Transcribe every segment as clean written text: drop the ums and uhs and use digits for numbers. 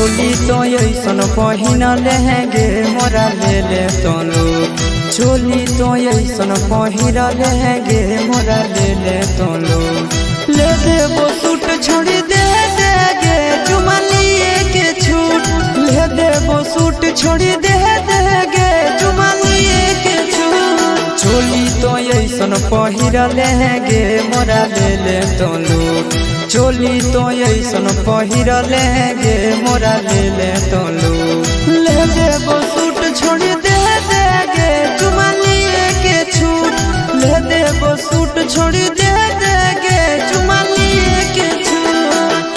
चोली तो ऐसन पहिन लेंगे मोरा ले ले तो लोग। चोली तो ऐसन पहिर लेंगे मोरा ले ले तो लोग। ले देबो सूट छोड़ी दे देगे चुमा लिए के छूट। ले देबो सूट छोड़ी दे देगे चुमा लिए के छूट। चोली तो ऐसन पहिर लेंगे मोरा ले ले तो लोग। चोली तो ऐसन पहिर लेंगे मोरा ले ले तो लोग। ले देबो सूट छोड़ी दे देगे चुमा लिए के छूट। ले देबो सूट छोड़ी दे देगे चुमा लिए के छूट।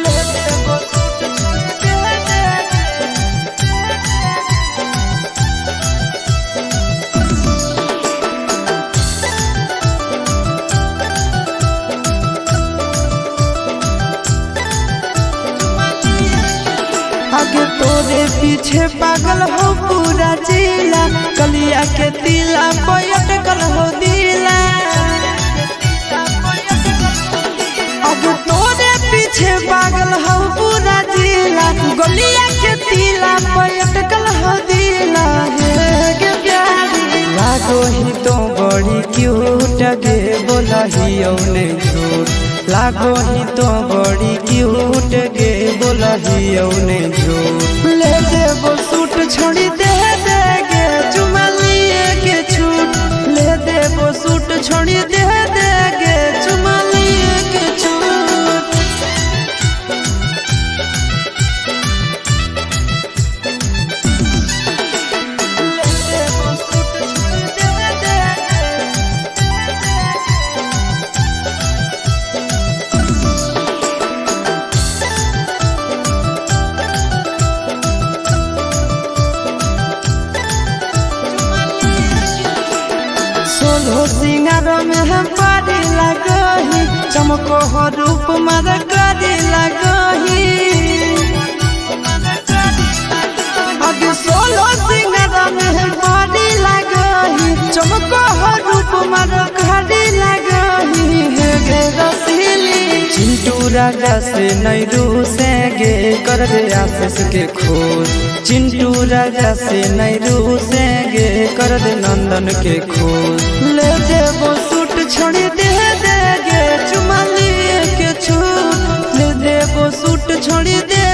ले देबो सूट छोड़ी दे देगे। आगे तोरे पीछे पागल हो पूरा जिला। कलिया के तिला पयटकल हो दिला। आगे तोरे पीछे पागल हो पूरा जिला। गलिया के तिला पयटकल हो दिला। गे प्यारी लागो ही तो बड़ी क्यूट गे बोला ही औने झूठ। लागो ही तो बड़ी क्यूट गे बोला ही औने झूठ। ले देबो सूट छोड़ी दे देगे चुमा लिए के छूट। ले देबो सूट छोड़ी दे देगे चुमा लिए के छूट। ले देबो सूट छोड़ी दे देगे। सोलो सिंगार में हम पारी लगही। चमको हो रूप मर करी लगही। आगे सोलो सिंगार में हम पारी लगही। चमको हो रूप मर करी लगही। गे रसीली चिंटू राजा से नहीं रूसेंगे कर दे आशीष के खोज। चिंटू राजा से नहीं रूसेंगे कर दे नंदन के खोज। ले देबो सूट छोड़ी दे देगे चुमा लिए के छूट। ले देबो सूट छोड़ी दे